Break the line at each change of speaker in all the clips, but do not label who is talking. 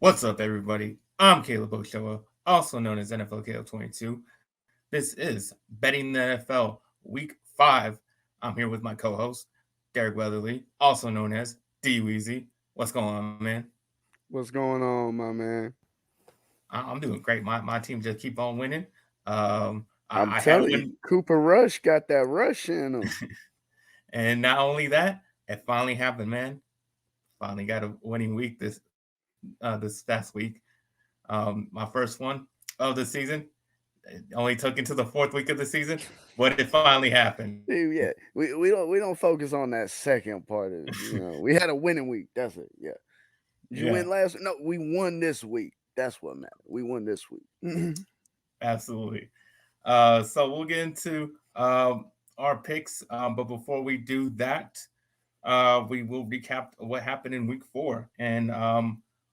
What's up, everybody? I'm Caleb Ochoa, also known as NFL Caleb 22. This is Betting the NFL Week 5. I'm here with my co host, Derek Weatherly, also known as DWeezy. What's going on, man?
What's going on, my man?
I'm doing great. My team just keep on winning.
I'm
I had a
telling you,
win,
Cooper Rush got that rush in him.
and not only that, it finally happened, man. Finally got a winning week this past week. My first one of the season. It only took into the fourth week of the season, but it finally happened.
Dude, yeah, we don't focus on that second part of it. We had a winning week. That's it. Yeah. Did you
Yeah,
win last? No, we won this week. That's what mattered. We won this week.
absolutely. So we'll get into our picks, but before we do that, we will recap what happened in week 4, and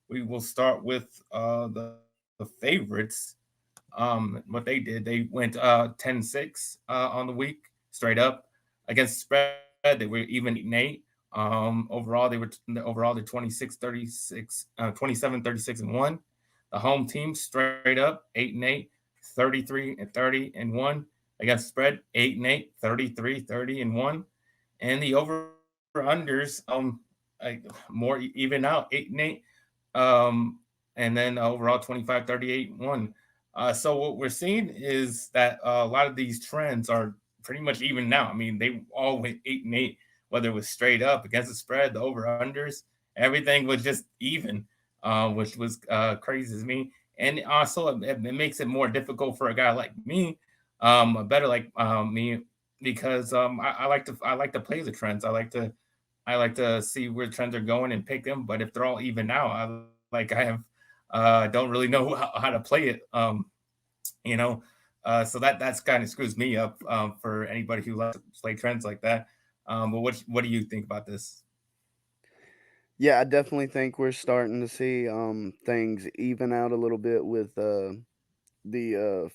we will start with the favorites. What they did, they went 10-6 on the week straight up against the spread. They were even 8-8. Overall they're 27-36 and 1. The home team straight up 8-8, 33-30 and 1 against the spread. 8-8, 33-30 and 1, and the over unders more even out 8-8, um and then overall 25-38-1. So what we're seeing is that a lot of these trends are pretty much even now. I mean, they all went 8-8, whether it was straight up against the spread, the over unders, everything was just even, which was crazy to me. And also, it makes it more difficult for a guy like me, a better like me, because I like to play the trends. I like to see where trends are going and pick them. But if they're all even now, I have don't really know how to play it. You know, so that's kind of screws me up for anybody who likes to play trends like that. But what do you think about this?
Yeah, I definitely think we're starting to see things even out a little bit with the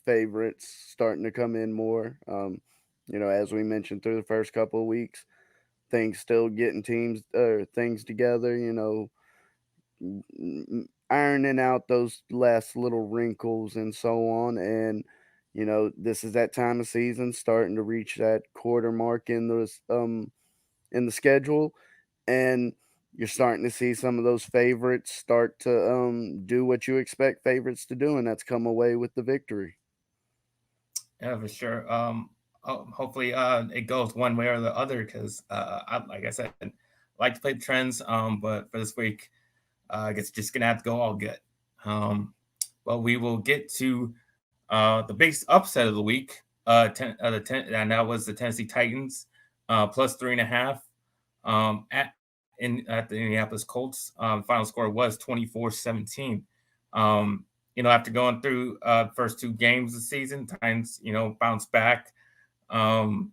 favorites starting to come in more. As we mentioned through the first couple of weeks, things still getting teams or things together. Ironing out those last little wrinkles and so on. And this is that time of season starting to reach that quarter mark in the schedule, and you're starting to see some of those favorites start to do what you expect favorites to do, and that's come away with the victory.
Yeah, for sure. Hopefully, it goes one way or the other because, like I said, I like to play trends. But for this week, I guess just gonna have to go all good. Um, but we will get to the big upset of the week. And that was the Tennessee Titans, plus 3.5. At the Indianapolis Colts. Final score was 24-17. Um, After going through first two games of the season, Titans bounced back. Um,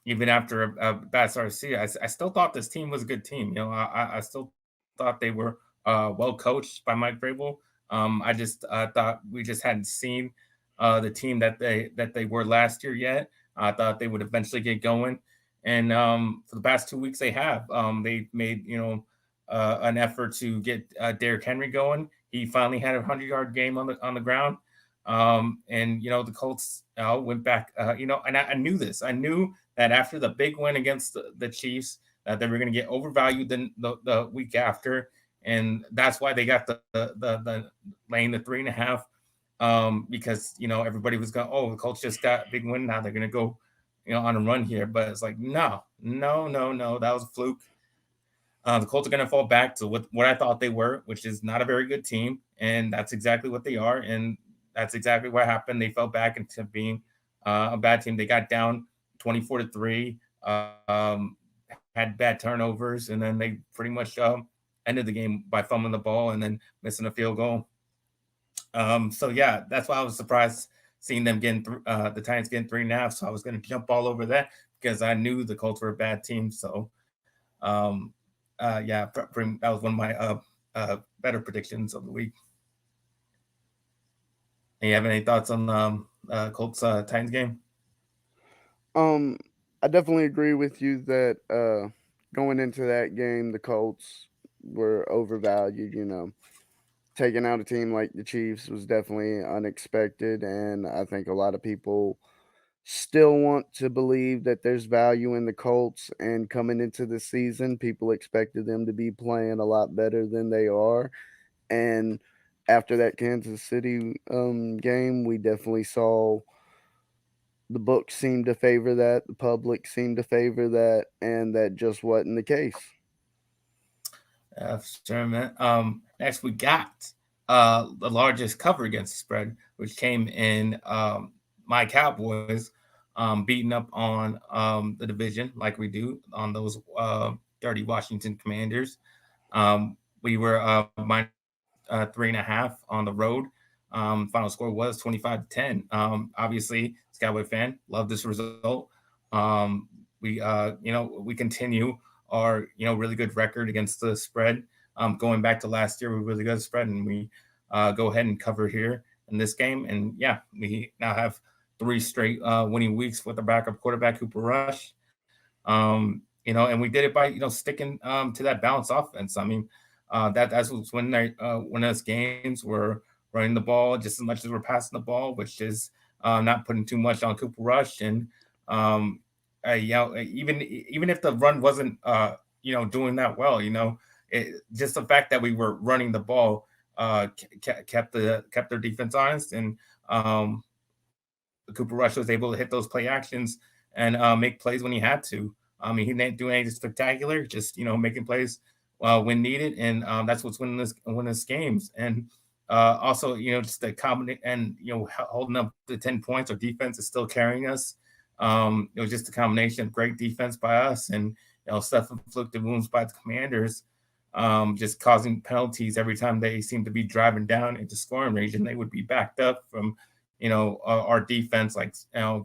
Even after a bad start of the season, I still thought this team was a good team. I still thought they were well coached by Mike Vrabel. I just thought we just hadn't seen the team that they were last year yet. I thought they would eventually get going, and for the past 2 weeks they have. They made an effort to get Derrick Henry going. He finally had a 100-yard game on the ground. And the Colts went back. And I knew this. I knew that after the big win against the Chiefs, that they were going to get overvalued the week after, and that's why they got the laying the 3.5. Because everybody was going, oh, the Colts just got a big win. Now they're going to go, on a run here. But it's like, no, no, no, no. That was a fluke. The Colts are going to fall back to what I thought they were, which is not a very good team, and that's exactly what they are, and that's exactly what happened. They fell back into being a bad team. They got down 24-3, had bad turnovers, and then they pretty much ended the game by fumbling the ball and then missing a field goal. So yeah, that's why I was surprised seeing them getting the Titans getting 3.5. So I was going to jump all over that because I knew the Colts were a bad team. So um, yeah, that was one of my better predictions of the week. And you have any thoughts on the Colts Titans game?
Um, I definitely agree with you that going into that game, the Colts were overvalued. taking out a team like the Chiefs was definitely unexpected, and I think a lot of people still want to believe that there's value in the Colts. And coming into the season, people expected them to be playing a lot better than they are. And after that Kansas City game, we definitely saw the books seem to favor that, the public seemed to favor that, and that just wasn't the case.
Sure, man. Next we got the largest cover against the spread, which came in my Cowboys beating up on the division like we do on those dirty Washington Commanders. We were -3.5 on the road. Final score was 25-10. Obviously, as a Cowboy fan, love this result. We continue our really good record against the spread. Going back to last year, we were really good at spread, and we go ahead and cover here in this game. And yeah, we now have 3 straight winning weeks with our backup quarterback Cooper Rush. And we did it by sticking to that balanced offense. I mean, that's what's when those games were running the ball just as much as we're passing the ball, which is not putting too much on Cooper Rush. And even if the run wasn't doing that well, just the fact that we were running the ball kept their defense honest, and Cooper Rush was able to hit those play actions and make plays when he had to. I mean, he didn't do anything spectacular, just making plays when needed, and that's what's winning this games. And also, just the combination and holding up the 10 points. Our defense is still carrying us. It was just a combination of great defense by us and self-inflicted wounds by the Commanders, just causing penalties every time they seem to be driving down into scoring range, and they would be backed up from our defense, like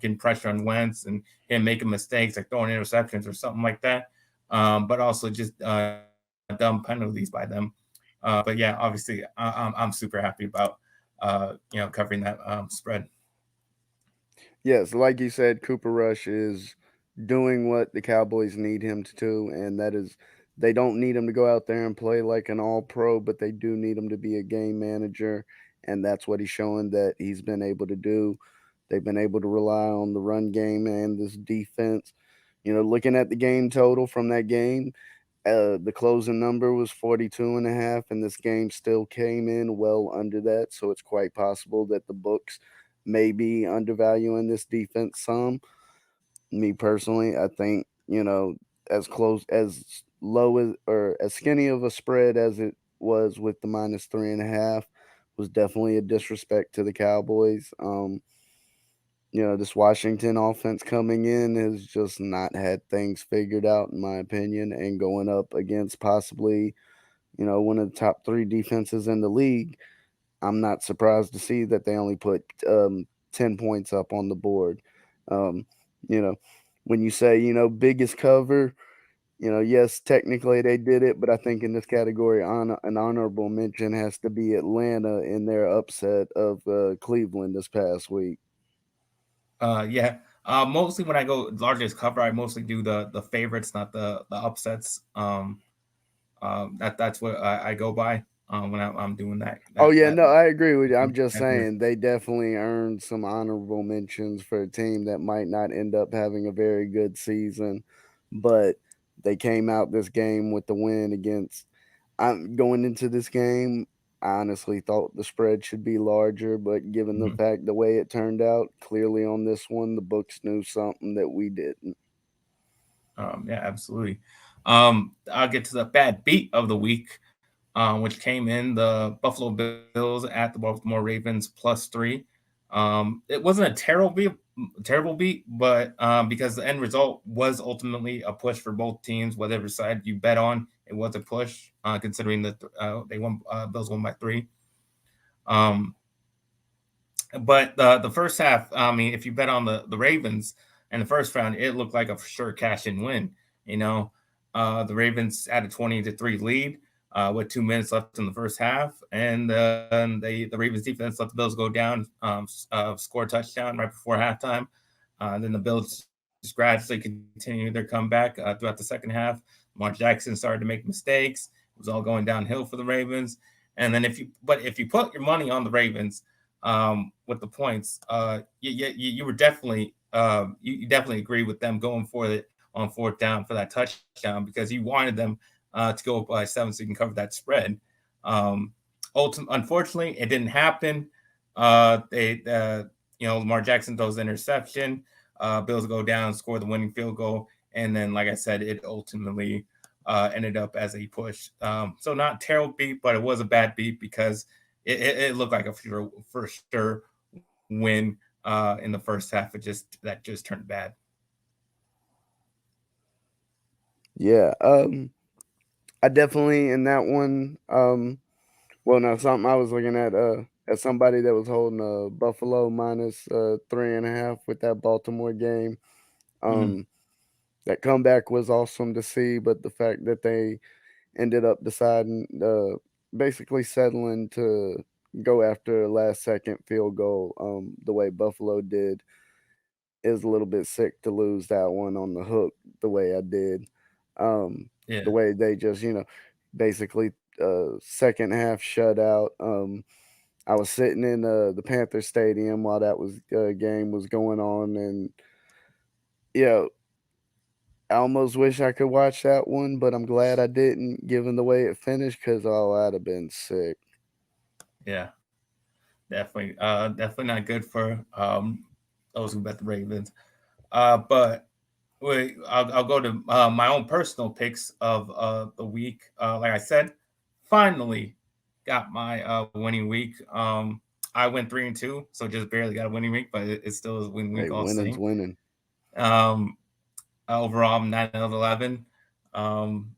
getting pressure on Wentz and him making mistakes like throwing interceptions or something like that. But also just dumb penalties by them. But yeah, obviously, I'm super happy about covering that spread.
Yes, like you said, Cooper Rush is doing what the Cowboys need him to do, and that is they don't need him to go out there and play like an all pro, but they do need him to be a game manager, and that's what he's showing that he's been able to do. They've been able to rely on the run game and this defense. Looking at the game total from that game, the closing number was 42.5, and this game still came in well under that. So it's quite possible that the books may be undervaluing this defense some. Me personally, I think, as close, as low as, or as skinny of a spread as it was with the -3.5 was definitely a disrespect to the Cowboys. This Washington offense coming in has just not had things figured out, in my opinion, and going up against possibly, one of the top 3 defenses in the league. I'm not surprised to see that they only put 10 points up on the board. Um, you know, when you say, biggest cover, yes, technically they did it, but I think in this category, an honorable mention has to be Atlanta in their upset of Cleveland this past week.
Yeah. Mostly when I go largest cover, I mostly do the favorites, not the upsets. That's what I go by when I'm doing that
Oh
that
yeah,
that.
no, I agree with you. I'm just
Category.
saying they definitely earned some honorable mentions for a team that might not end up having a very good season, but they came out this game with the win against. I'm going into this game. I honestly thought the spread should be larger, but given the
Mhm.
fact the way it turned out, clearly on this one, the books knew something that we didn't.
Yeah, absolutely. I'll get to the bad beat of the week, which came in the Buffalo Bills at the Baltimore Ravens +3. It wasn't a terrible beat, but because the end result was ultimately a push for both teams, whatever side you bet on, it was a push. Considering that they won, Bills won by 3. Um, but the first half, I mean, if you bet on the Ravens in the first round, it looked like a for sure cash and win. You know, the Ravens had a 20-3 lead with 2 minutes left in the first half, and the Ravens defense let the Bills go down, score a touchdown right before halftime. Then the Bills just gradually continued their comeback throughout the second half. Lamar Jackson started to make mistakes. It was all going downhill for the Ravens. And then if you put your money on the Ravens with the points, you were definitely you definitely agree with them going for it on fourth down for that touchdown because you wanted them to go up by 7 so you can cover that spread. Um, Unfortunately, it didn't happen. They Lamar Jackson throws the interception. Bills go down, score the winning field goal, and then, like I said, it ultimately ended up as a push. So not terrible beat, but it was a bad beat because it looked like a for sure win in the first half. That just turned bad.
Yeah, I definitely in that one. Well, now something I was looking at somebody that was holding Buffalo minus 3.5 with that Baltimore game.
Mm-hmm.
Um, that comeback was awesome to see, but the fact that they ended up deciding, basically settling to go after a last second field goal, the way Buffalo did, is a little bit sick to lose that one on the hook the way I did. The
Yeah,
way they just, basically second half shutout. I was sitting in the Panther Stadium while that was game was going on, and yeah, I almost wish I could watch that one, but I'm glad I didn't, given the way it finished, because oh, I'd have been sick.
yeah, definitely not good for those who bet the Ravens. But I'll go to my own personal picks of the week. Like I said, finally got my winning week. I went 3-2, so just barely got a winning week, but it still is a winning
Hey,
week all the
winning's
same.
winning.
Um, Overall, I'm 9-11. Um,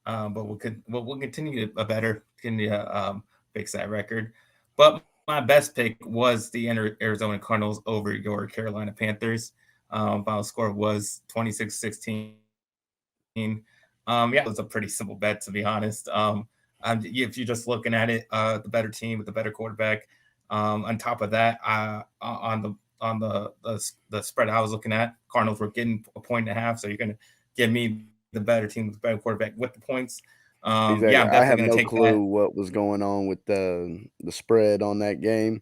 but we'll continue to better continue to fix that record. But my best pick was the Arizona Cardinals over your Carolina Panthers. Final score was 26-16. Yeah, it was a pretty simple bet to be honest. If you're just looking at it, the better team with the better quarterback. On top of that, on the spread I was looking at, Cardinals were getting a point and a half, so you're gonna give me the better team with the better quarterback with the points. Yeah,
Exactly.
I'm
I
definitely
have
gonna
no
take
clue
that.
what was going on with the spread on that game.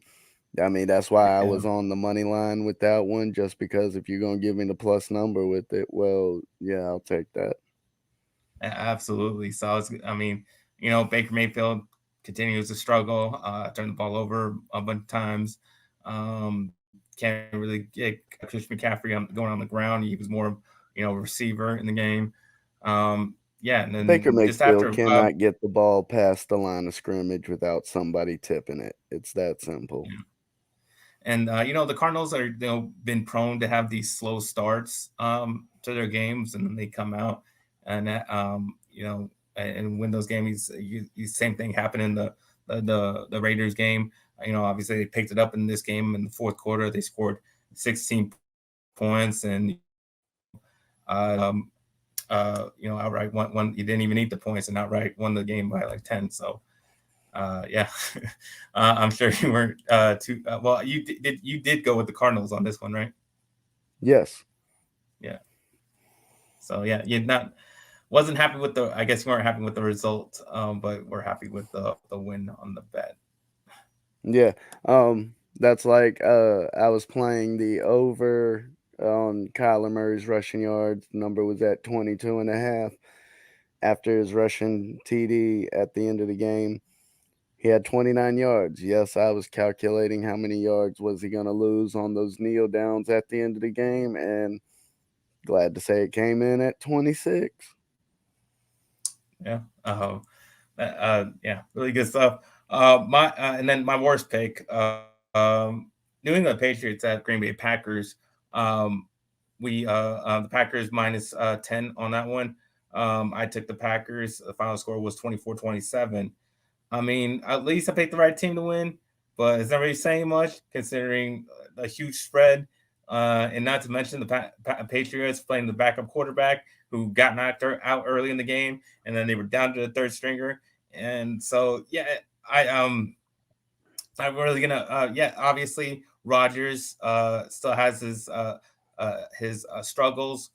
I mean, that's why I
Yeah,
was on the money line with that one, just because if you're gonna give me the plus number with it, well, yeah, I'll take that.
absolutely. So I mean, Baker Mayfield continues to struggle, turn the ball over a bunch of times. Can't really get Christian McCaffrey going on the ground. He was more, receiver in the game. Yeah, and
Baker
then just
Mayfield
after,
cannot get the ball past the line of scrimmage without somebody tipping it. It's that simple.
and the Cardinals are been prone to have these slow starts to their games, and then they come out and and win those games. Same thing happened in the Raiders game. Obviously they picked it up in this game in the fourth quarter. They scored 16 points and outright won. You didn't even need the points and outright won the game by like 10. So yeah, I'm sure you weren't too well. You did go with the Cardinals on this one, right?
Yes.
Yeah. So yeah, you not wasn't happy with the. I guess you weren't happy with the result, but we're happy with the win on the bet.
Yeah. That's like I was playing the over on Kyler Murray's rushing yards. Number was at 22.5 after his rushing TD at the end of the game. He had 29 yards. Yes, I was calculating how many yards was he going to lose on those kneel downs at the end of the game, and glad to say it came in at 26.
Yeah. Yeah, really good stuff. My And then my worst pick, New England Patriots at Green Bay Packers. We The Packers minus 10 on that one. I took the Packers. The final score was 24-27. I mean, at least I picked the right team to win, but it's not really saying much considering a huge spread. And not to mention the Patriots playing the backup quarterback who got knocked out early in the game, and then they were down to the third stringer. And so, yeah, I I'm really gonna yeah. Obviously, Rogers still has his struggles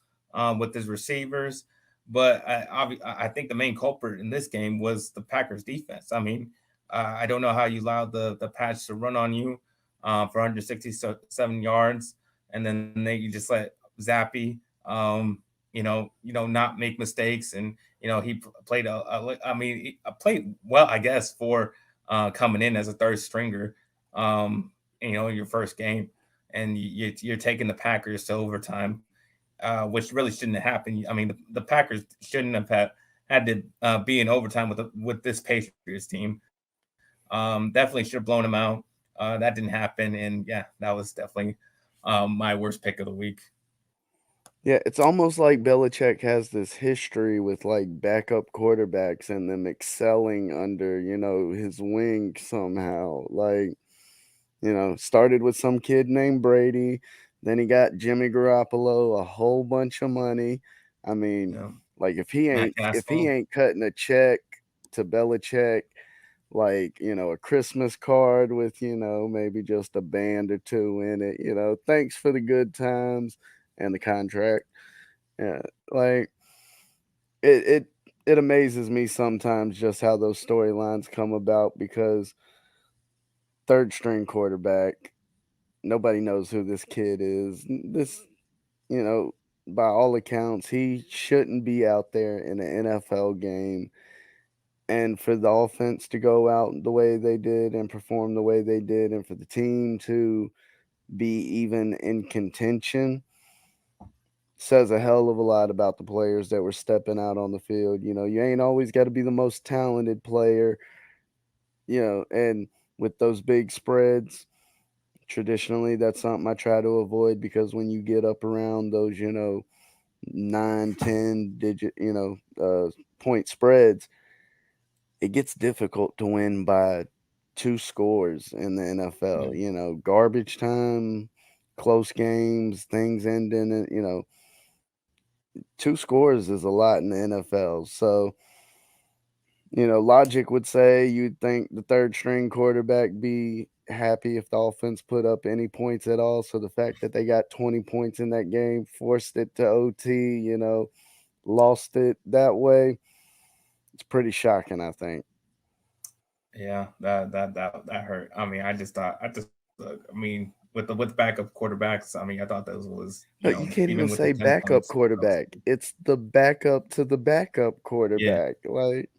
with his receivers, but I think the main culprit in this game was the Packers defense. I mean, I don't know how you allowed the Pats to run on you for 167 yards, and then you just let Zappy, not make mistakes, and he played played well, I guess, for coming in as a third stringer, your first game, and you're taking the Packers to overtime, which really shouldn't have happened. I mean, the Packers shouldn't have had to be in overtime with this Patriots team. Definitely should have blown them out. That didn't happen, and yeah, that was definitely my worst pick of the week.
Yeah, it's almost like Belichick has this history with like backup quarterbacks and them excelling under, his wing somehow. Like, started with some kid named Brady, then he got Jimmy Garoppolo a whole bunch of money. I mean,
Yeah,
like
Matt
if he
Castle.
ain't cutting a check to Belichick, like, a Christmas card with, maybe just a band or two in it, thanks for the good times and the contract. Yeah, like it it it amazes me sometimes just how those storylines come about because third string quarterback, nobody knows who this kid is. This, you know, by all accounts, he shouldn't be out there in an NFL game. And for the offense to go out the way they did and perform the way they did, and for the team to be even in contention, says a hell of a lot about the players that were stepping out on the field. You ain't always got to be the most talented player, and with those big spreads, traditionally that's something I try to avoid because when you get up around those, 9, 10 digit, point spreads, it gets difficult to win by two scores in the NFL.
Yeah,
Garbage time, close games, things ending, two scores is a lot in the NFL. So, logic would say you'd think the third string quarterback be happy if the offense put up any points at all. So the fact that they got 20 points in that game, forced it to OT, lost it that way, it's pretty shocking, I think.
yeah, that hurt. I mean, with the backup quarterbacks, I mean, I thought those was
No, you can't
even
even
with the
say
10 points,
backup
that was
quarterback. It's the backup to the backup
yeah.
quarterback. Like,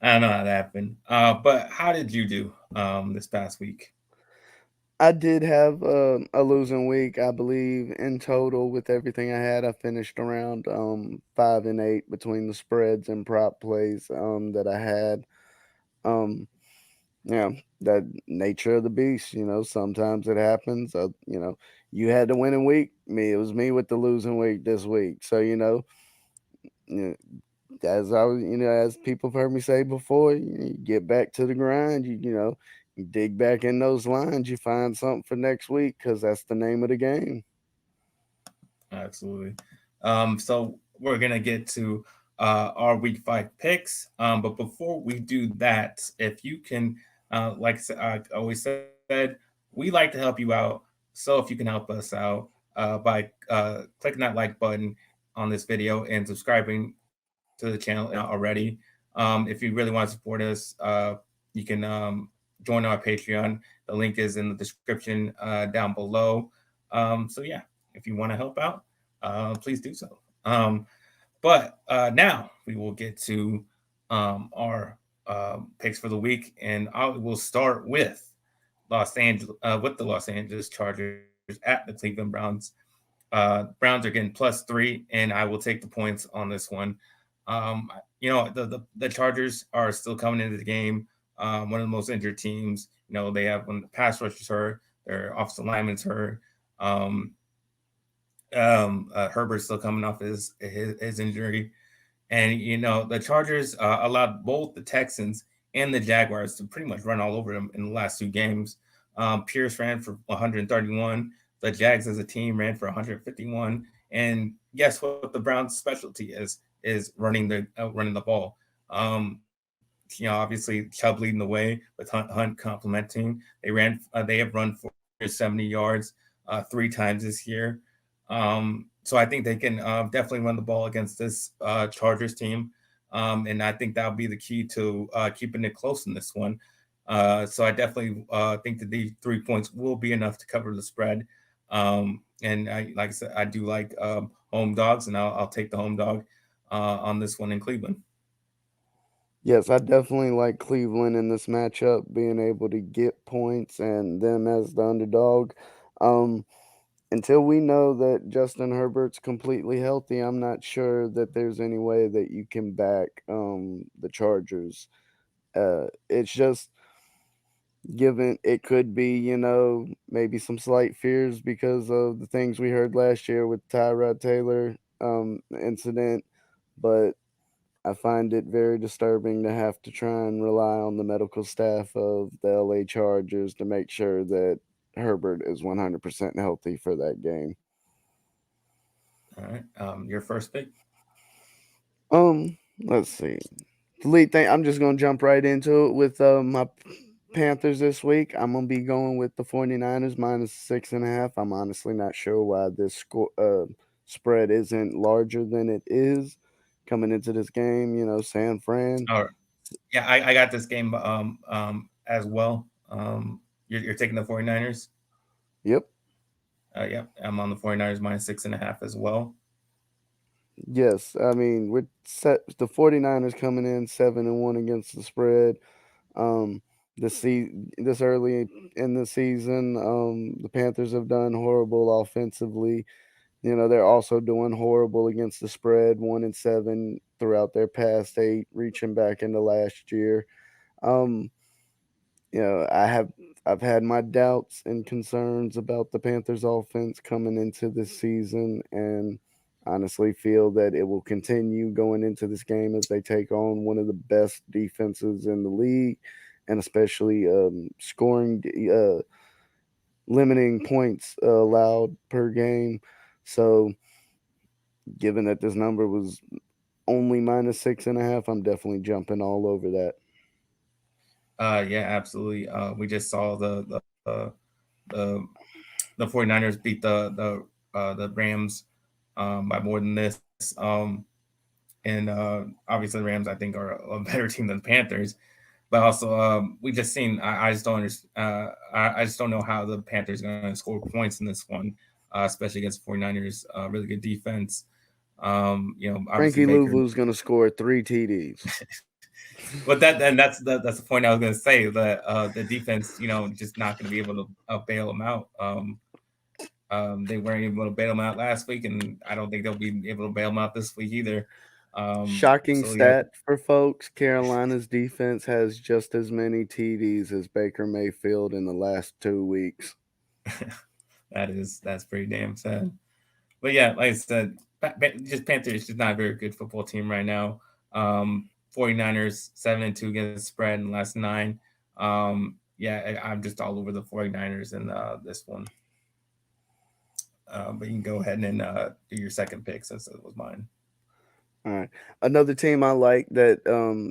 I don't know how that happened. But how did you do this past week?
I did have a losing week, I believe. In total, with everything I had, I finished around 5-8 between the spreads and prop plays that I had. Um, yeah, that nature of the beast. Sometimes it happens. You had the winning week. It was me with the losing week this week. So you as I was, as people have heard me say before, you get back to the grind. You dig back in those lines. You find something for next week because that's the name of the game.
Absolutely. So we're gonna get to our week 5 picks. But before we do that, if you can, I always said, we like to help you out. So if you can help us out by clicking that like button on this video and subscribing to the channel already. If you really want to support us, you can join our Patreon. The link is in the description down below. So yeah, if you want to help out, please do so. But now we will get to our picks for the week, and I will start with the Los Angeles Chargers at the Cleveland Browns. Browns are getting +3, and I will take the points on this one. The Chargers are still coming into the game. One of the most injured teams. They have when the pass rush is hurt, their offensive lineman's hurt. Um, Herbert's still coming off his injury, and the Chargers allowed both the Texans and the Jaguars to pretty much run all over them in the last 2 games. Pierce ran for 131. The Jags as a team ran for 151. And guess what? The Browns' specialty is running the ball. Obviously Chubb leading the way with Hunt complimenting. They have run for 70 yards 3 times this year. So I think they can definitely run the ball against this Chargers team. And I think that'll be the key to keeping it close in this one. So I definitely think that the 3 points will be enough to cover the spread. And like I said, I do like home dogs, and I'll take the home dog on this one in Cleveland.
Yes, I definitely like Cleveland in this matchup, being able to get points and them as the underdog. Um, until we know that Justin Herbert's completely healthy, I'm not sure that there's any way that you can back the Chargers. It's just given it could be, maybe some slight fears because of the things we heard last year with Tyrod Taylor incident, but I find it very disturbing to have to try and rely on the medical staff of the LA Chargers to make sure that Herbert is 100% healthy for that game.
All right, your first pick.
Let's see. The lead thing, I'm just going to jump right into it with my Panthers this week. I'm going to be going with the 49ers minus 6.5. I'm honestly not sure why this spread isn't larger than it is coming into this game. San Fran.
All right. Yeah, I got this game as well. You're taking the 49ers.
Yep.
Yeah, I'm on the 49ers minus 6.5 as well.
Yes, I mean, with the 49ers coming in 7-1 against the spread. Um, this early in the season, the Panthers have done horrible offensively. They're also doing horrible against the spread, 1-7 throughout their past 8, reaching back into last year. Um, you know, I have I've had my doubts and concerns about the Panthers offense coming into this season, and honestly feel that it will continue going into this game as they take on one of the best defenses in the league, and especially scoring limiting points allowed per game. So given that this number was only minus 6.5, I'm definitely jumping all over that.
Yeah, absolutely. We just saw the the 49ers beat the Rams by more than this. And obviously the Rams I think are a better team than the Panthers. But also, we just seen. I just don't understand. I just don't know how the Panthers are going to score points in this one, especially against 49ers. Really good defense. Obviously
Frankie
Baker.
Louvu's going to score 3 TDs.
But that's the point I was going to say. That the defense, just not going to be able to bail them out. They weren't able to bail them out last week, and I don't think they'll be able to bail them out this week either.
Shocking
So yeah,
stat for folks, Carolina's defense has just as many TDs as Baker Mayfield in the last 2 weeks.
that's pretty damn sad. But yeah, like I said, just Panthers just not a very good football team right now. 49ers 7-2 against the spread in the last 9. Yeah, I'm just all over the 49ers in this one. But you can go ahead and do your second pick since it was mine.
All right. Another team I like that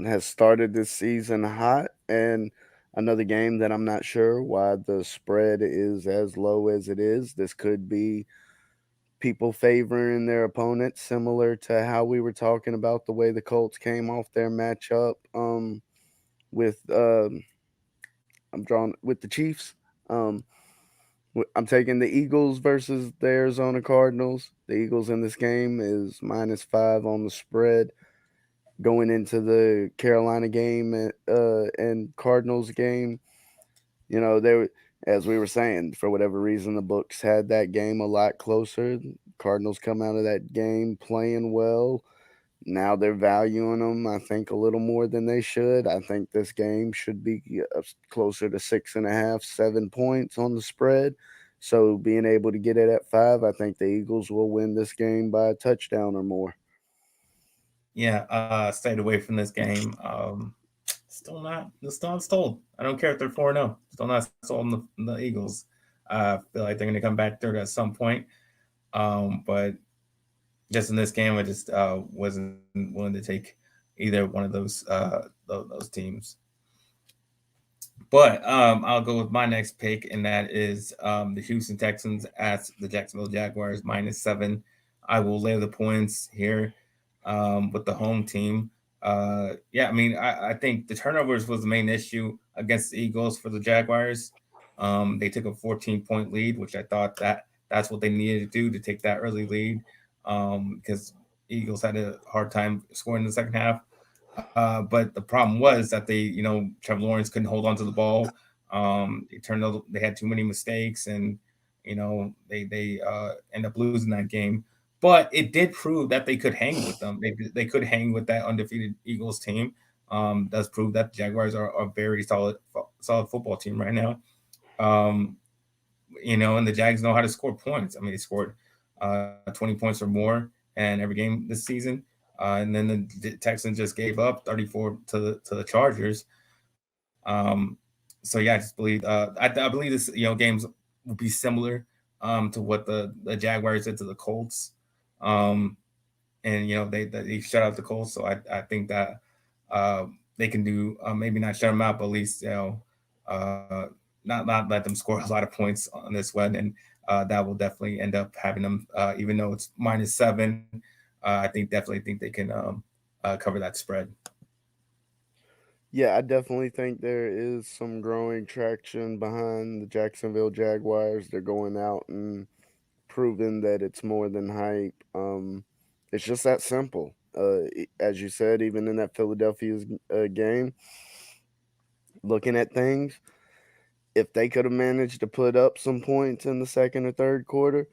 has started this season hot, and another game that I'm not sure why the spread is as low as it is. This could be people favoring their opponents, similar to how we were talking about the way the Colts came off their matchup with I'm drawn with the Chiefs. Um, I'm taking the Eagles versus the Arizona Cardinals. The Eagles in this game is -5 on the spread. Going into the Carolina game and Cardinals game, they were, as we were saying, for whatever reason, the books had that game a lot closer. Cardinals come out of that game playing well. Now they're valuing them, I think, a little more than they should. I think this game should be closer to 6.5, 7 points on the spread. So being able to get it at 5, I think the Eagles will win this game by a touchdown or more.
Yeah, stayed away from this game. Still not sold. I don't care if they're 4-0. Still not sold on the Eagles. I feel like they're going to come back third at some point. But just in this game, I just wasn't willing to take either one of those teams. But I'll go with my next pick, and that is the Houston Texans at the Jacksonville Jaguars -7. I will lay the points here with the home team. Yeah, I mean, I think the turnovers was the main issue against the Eagles for the Jaguars. They took a 14-point lead, which I thought that's what they needed to do to take that early lead, because Eagles had a hard time scoring in the second half. But the problem was that Trevor Lawrence couldn't hold on to the ball. They had too many mistakes, and they end up losing that game. But it did prove that they could hang with them. They could hang with that undefeated Eagles team. Does prove that the Jaguars are a very solid football team right now. Um, and the Jags know how to score points. I mean, they scored 20 points or more in every game this season. And then the Texans just gave up 34 to the Chargers. So yeah, I just believe I believe this games will be similar to what the Jaguars did to the Colts. Um, and they shut out the Colts. So I think that they can do maybe not shut them out, but at least uh, not let them score a lot of points on this one, and that will definitely end up having them even though it's -7. I think definitely think they can cover that spread.
Yeah, I definitely think there is some growing traction behind the Jacksonville Jaguars. They're going out and proving that it's more than hype. It's just that simple. As you said, even in that Philadelphia game, looking at things, if they could have managed to put up some points in the second or third quarter,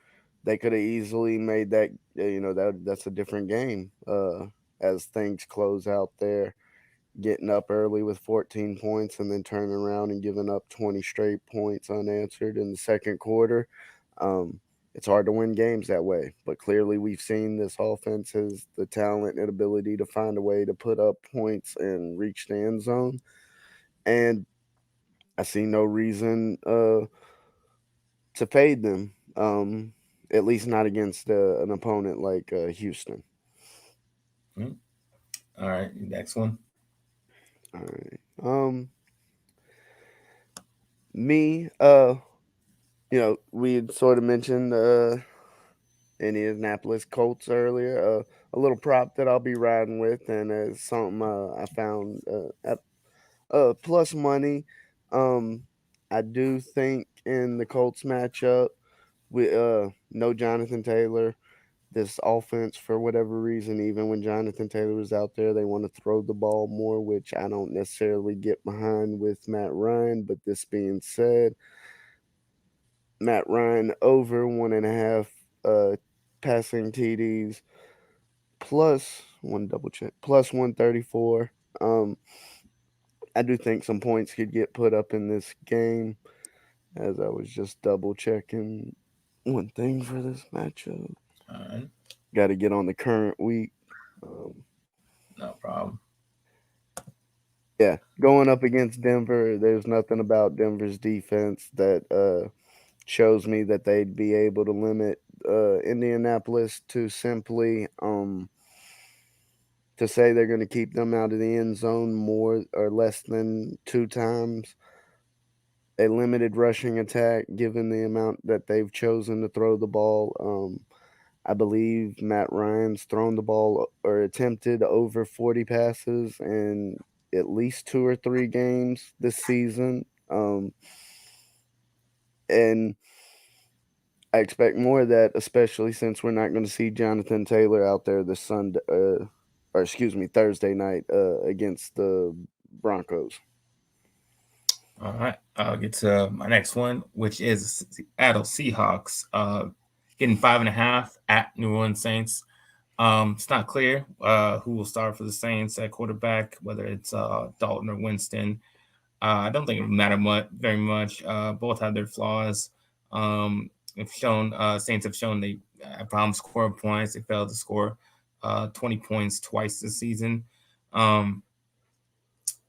they could have easily made that. That's a different game. As things close out there, getting up early with 14 points and then turning around and giving up 20 straight points unanswered in the second quarter. Um, it's hard to win games that way, but clearly we've seen this offense has the talent and ability to find a way to put up points and reach the end zone. And I see no reason to fade them, at least not against an opponent like Houston.
Mm. All right, next one.
All right. Me, we had sort of mentioned Indianapolis Colts earlier. A little prop that I'll be riding with, and it's something I found at plus money. Um, I do think in the Colts matchup, we no Jonathan Taylor. This offense, for whatever reason, even when Jonathan Taylor was out there, they want to throw the ball more, which I don't necessarily get behind with Matt Ryan. But this being said, Matt Ryan over 1.5 passing TDs plus one double check plus 134. I do think some points could get put up in this game as I was just double checking one thing for this matchup.
All right,
Got to get on the current week. Um,
no problem.
yeah, going up against Denver, there's nothing about Denver's defense that shows me that they'd be able to limit Indianapolis to simply to say they're going to keep them out of the end zone more or less than two times. A limited rushing attack, given the amount that they've chosen to throw the ball. I believe Matt Ryan's thrown the ball or attempted over 40 passes in at least two or three games this season. And I expect more of that, especially since we're not going to see Jonathan Taylor out there this Sunday, or excuse me, Thursday night against the Broncos.
All right, I'll get to my next one, which is Seattle Seahawks getting 5.5 at New Orleans Saints. It's not clear who will start for the Saints at quarterback, whether it's Dalton or Winston. I don't think it will matter very much. Both have their flaws. Have shown Saints have shown they have problems scoring points. They failed to score 20 points twice this season. Um,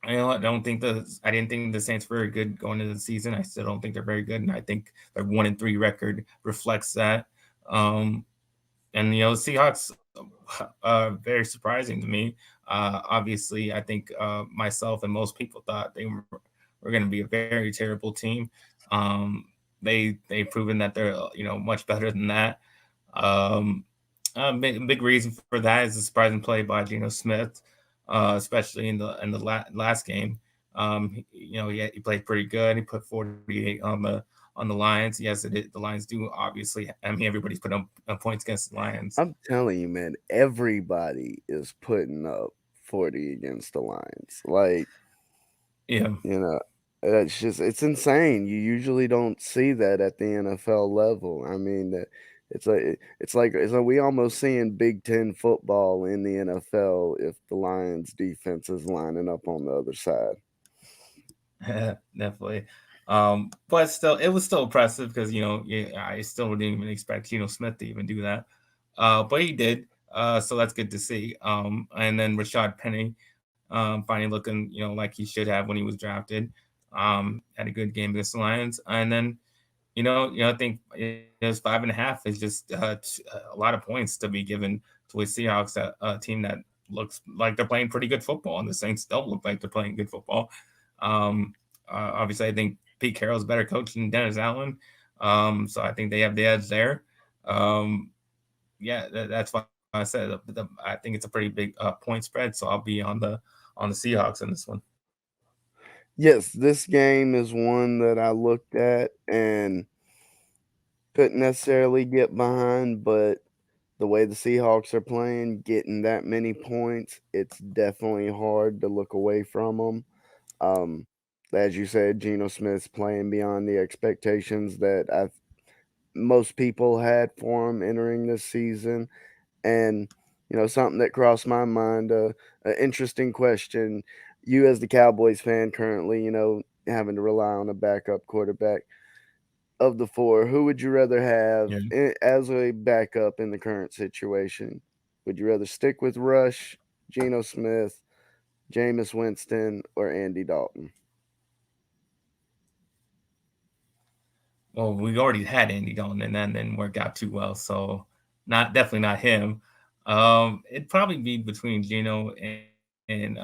I don't think I didn't think the Saints were very good going into the season. I still don't think they're very good, and I think their 1-3 record reflects that. Um, and the Seahawks very surprising to me. Obviously, I think myself and most people thought they were going to be a very terrible team. Um, they've proven that they're much better than that. Big reason for that is the surprising play by Geno Smith. especially in the last game. He played pretty good. He put 48 on the Lions. Yes, the Lions do obviously. I mean, everybody's put up points against the Lions.
I'm telling you, man, everybody is putting up 40 against the Lions. Like,
Yeah,
you know, it's insane. You usually don't see that at the NFL level. I mean, it's like we almost seeing Big Ten football in the NFL if the Lions defense is lining up on the other side.
definitely. But still, it was still impressive because yeah, I still didn't even expect Smith to even do that. But he did. So that's good to see. And then Rashad Penny, finally looking, like he should have when he was drafted. Had a good game against the Lions, and then I think it was 5.5 is just a lot of points to be given to a Seahawks, a team that looks like they're playing pretty good football, and the Saints don't look like they're playing good football. Um, Obviously, I think Pete Carroll's a better coach than Dennis Allen, so I think they have the edge there. Um, yeah, that's why I said I think it's a pretty big point spread, so I'll be on the Seahawks in this one.
Yes, this game is one that I looked at and couldn't necessarily get behind, but the way the Seahawks are playing, getting that many points, it's definitely hard to look away from them. Um, as you said, Geno Smith's playing beyond the expectations that most people had for him entering this season. And, something that crossed my mind, an interesting question. You, as the Cowboys fan, currently, having to rely on a backup quarterback. Of the four, who would you rather have
Yeah.
as a backup in the current situation? Would you rather stick with Rush, Geno Smith, Jameis Winston, or Andy Dalton?
Well, we already had Andy Dalton, and that didn't work out too well. So, not definitely not him. It'd probably be between Gino and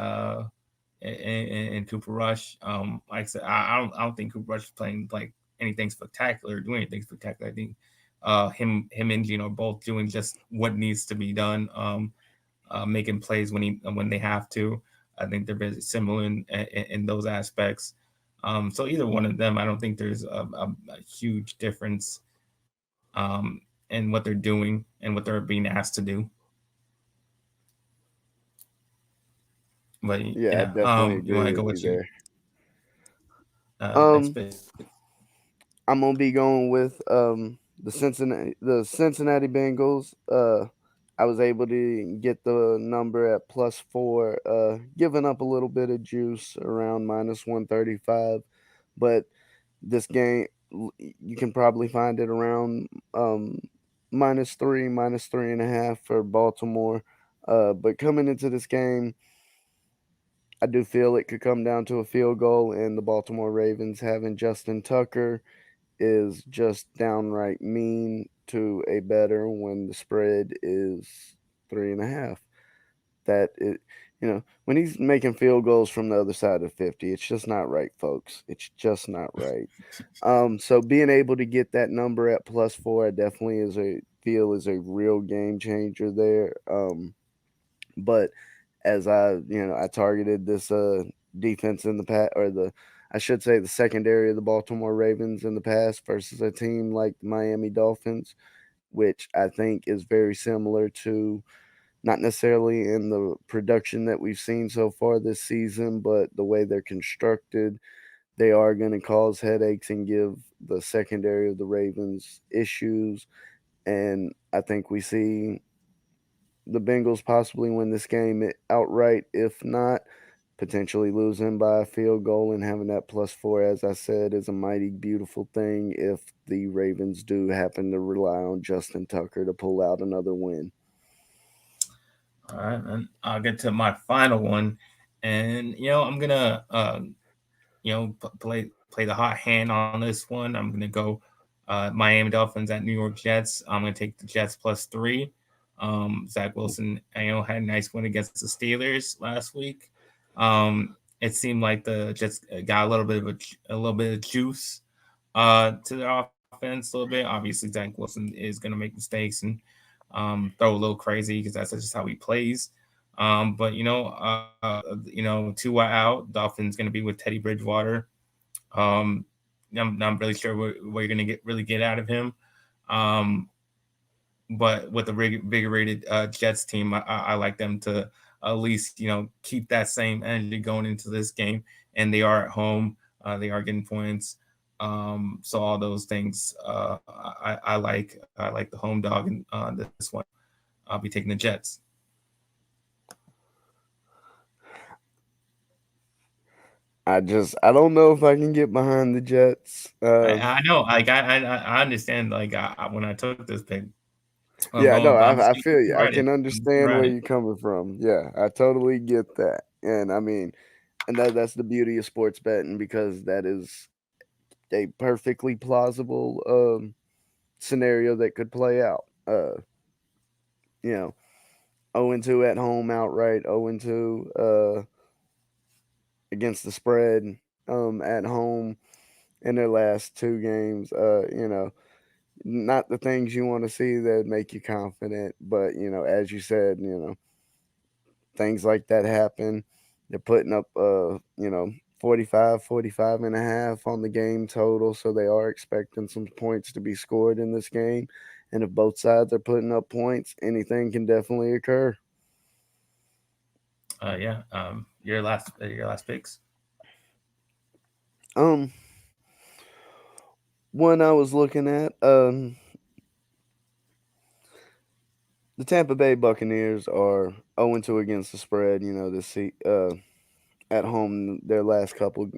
Cooper Rush. Like I said, I don't think Cooper Rush is playing like anything spectacular, doing anything spectacular. I think him and Gino are both doing just what needs to be done. Making plays when they have to. I think they're very similar in those aspects. So either one of them, I don't think there's a huge difference in what they're doing and what they're being asked to do. But
Yeah, I
yeah,
definitely
you want
agree
to go
with you
with you
there.
next
Um,
pick?
I'm gonna be going with the Cincinnati Bengals. I was able to get the number at +4, giving up a little bit of juice around -135, but this game you can probably find it around -3, -3.5 for Baltimore. But coming into this game, I do feel it could come down to a field goal, and the Baltimore Ravens having Justin Tucker is just downright mean to a better when the spread is 3.5. That it, when he's making field goals from the other side of 50, it's just not right, folks. It's just not right. So being able to get that number at +4, I definitely is a real game changer there. But as I targeted this defense in the past, or I should say the secondary of the Baltimore Ravens in the past versus a team like the Miami Dolphins, which I think is very similar to, not necessarily in the production that we've seen so far this season, but the way they're constructed. They are going to cause headaches and give the secondary of the Ravens issues. And I think we see the Bengals possibly win this game outright. If not, potentially losing by a field goal, and having that +4, as I said, is a mighty beautiful thing if the Ravens do happen to rely on Justin Tucker to pull out another win.
All right, and I'll get to my final one, and I'm gonna play the hot hand on this one. I'm gonna go Miami Dolphins at New York Jets. I'm gonna take the Jets +3. Zach Wilson, had a nice win against the Steelers last week. It seemed like the Jets got a little bit of juice to their offense a little bit. Obviously, Zach Wilson is gonna make mistakes and throw a little crazy because that's just how he plays. But Tua out. Dolphins going to be with Teddy Bridgewater. Um, I'm not really sure what you're going to get out of him. Um, but with the invigorated Jets team, I like them to at least keep that same energy going into this game. And they are at home. They are getting points. So all those things, I like the home dog in this one. I'll be taking the Jets.
I don't know if I can get behind the Jets.
I know, like I understand. Like when I took this pick,
Yeah, no,
but I'm
I
seeing
feel you.
you're
I
at it.
can
You're
understand
at
where
it.
you're coming from. Yeah, I totally get that. And I mean, and that's the beauty of sports betting because that is a perfectly plausible scenario that could play out. You know, 0-2 at home outright, 0-2 against the spread at home in their last two games. Not the things you want to see that make you confident, but as you said, things like that happen. They're putting up 45 and a half on the game total, so they are expecting some points to be scored in this game. And if both sides are putting up points, anything can definitely occur.
Yeah. Your last picks.
Um, One I was looking at, the Tampa Bay Buccaneers are 0-2 against the spread. At home their last couple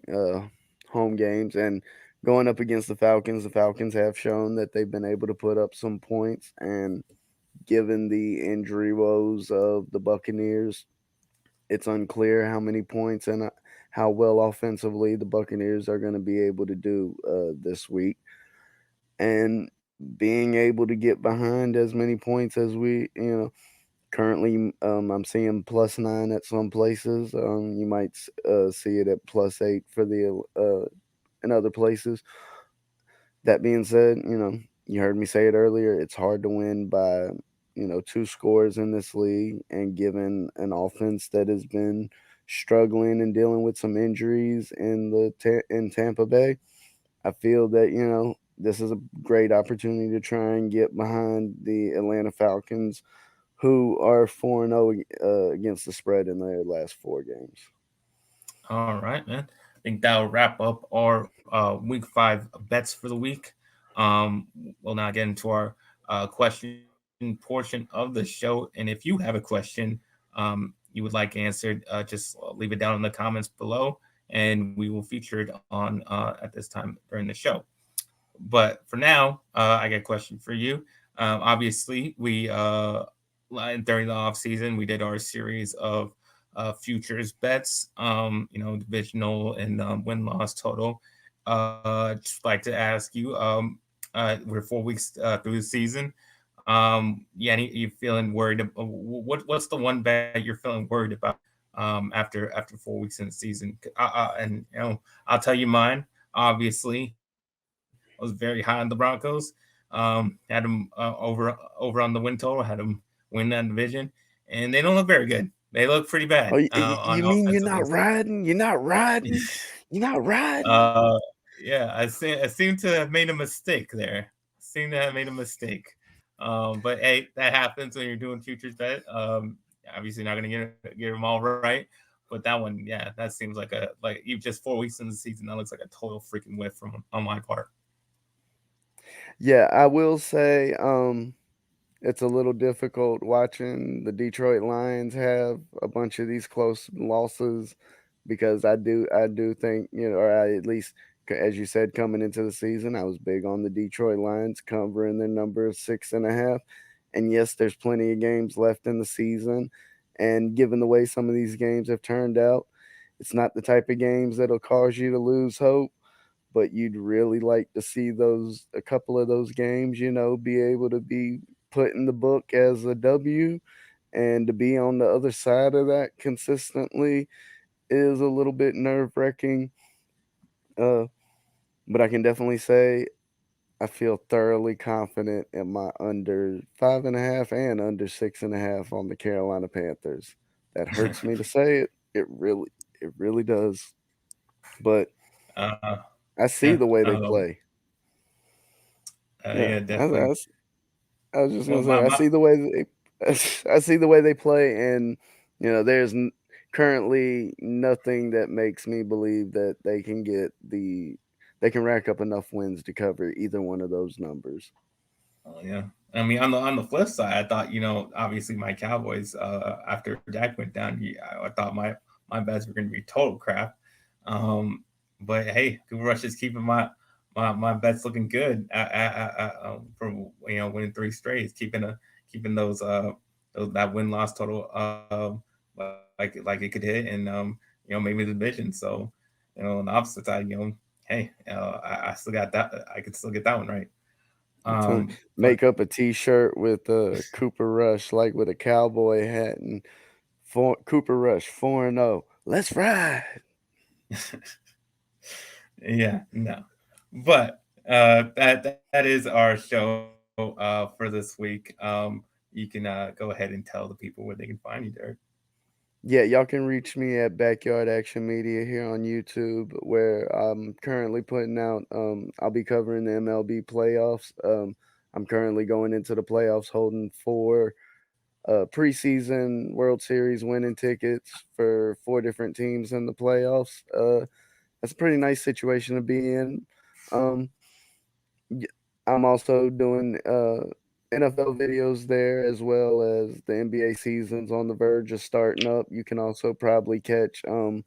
home games, and going up against the Falcons. The Falcons have shown that they've been able to put up some points, and given the injury woes of the Buccaneers, it's unclear how many points and how well offensively the Buccaneers are going to be able to do this week. And being able to get behind as many points as we, currently, I'm seeing +9 at some places. You might see it at +8 for the in other places. That being said, you heard me say it earlier. It's hard to win by two scores in this league, and given an offense that has been struggling and dealing with some injuries in Tampa Bay, I feel that this is a great opportunity to try and get behind the Atlanta Falcons, who are 4-0 against the spread in their last four games.
All right, man. I think that'll wrap up our week 5 bets for the week. We'll now get into our question portion of the show. And if you have a question you would like answered, just leave it down in the comments below, and we will feature it on at this time during the show. But for now, I got a question for you. Obviously, we during the off season we did our series of futures bets, divisional and win loss total. Just like to ask you, we're 4 weeks through the season. Yeah, you feeling worried? What's the one bet you're feeling worried about after 4 weeks in the season? And I'll tell you mine. Obviously, I was very high on the Broncos. Had them over on the win total. Had them win that division, and they don't look very good. They look pretty bad
Oh,
on
you mean you're
offensively.
not riding? You're not riding? You're not riding?
Uh, yeah, I seem to have made a mistake there. Seem to have made a mistake. But hey, that happens when you're doing futures bet. Obviously not gonna get them all right, but that one, yeah, that seems like you just 4 weeks in the season. That looks like a total freaking whiff from on my part.
Yeah, I will say, it's a little difficult watching the Detroit Lions have a bunch of these close losses because I do think, or I at least, as you said, coming into the season, I was big on the Detroit Lions covering their number of 6.5. And yes, there's plenty of games left in the season. And given the way some of these games have turned out, it's not the type of games that'll cause you to lose hope, but you'd really like to see a couple of those games, be able to be put in the book as a W, and to be on the other side of that consistently is a little bit nerve wracking. Uh, but I can definitely say I feel thoroughly confident in my under 5.5 and under 6.5 on the Carolina Panthers. That hurts me to say it. It really does. But
uh,
I
yeah,
see the way they play. Yeah,
yeah, definitely.
I was just
Well,
gonna say I see the way I see the way they play, and there's currently nothing that makes me believe that they can rack up enough wins to cover either one of those numbers.
oh, yeah. I mean, on the flip side, I thought obviously my Cowboys after Dak went down, I thought my bets were going to be total crap. Um, but hey, Cooper Rush is keeping my bets looking good for winning three straight, keeping those that win loss total like it could hit, and maybe the division. So on the opposite side, hey, I still got that. I could still get that one right.
I'm telling
But
make up a T-shirt with Cooper Rush, like with a cowboy hat and Cooper Rush 4-0. Let's ride.
yeah, no. But that is our show for this week. You can go ahead and tell the people where they can find you, Derek.
Yeah, y'all can reach me at Backyard Action Media here on YouTube, where I'm currently putting out. I'll be covering the MLB playoffs. I'm currently going into the playoffs, holding four preseason World Series winning tickets for four different teams in the playoffs. That's a pretty nice situation to be in. Um, y- I'm also doing NFL videos there, as well as the NBA season's on the verge of starting up. You can also probably catch some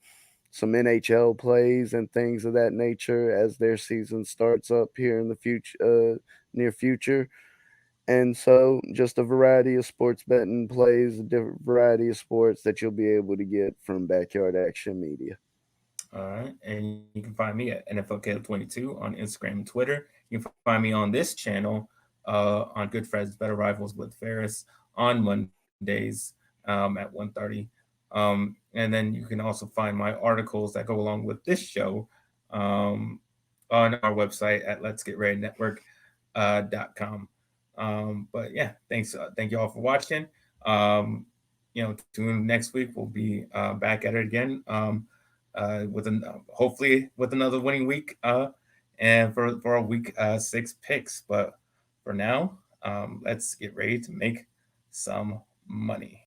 NHL plays and things of that nature as their season starts up here in the near future. And so, just a variety of sports betting plays, a different variety of sports that you'll be able to get from Backyard Action Media.
All right. And you can find me at NFLKale22 on Instagram and Twitter. You can find me on this channel on Good Friends, Better Rivals with Ferris on Mondays at 1:30. And then you can also find my articles that go along with this show um, on our website at Let's Get Ready Network .com. But yeah, thank you all for watching. Tune next week. We'll be back at it again. Hopefully with another winning week and for a week 6 picks. But for now, let's get ready to make some money.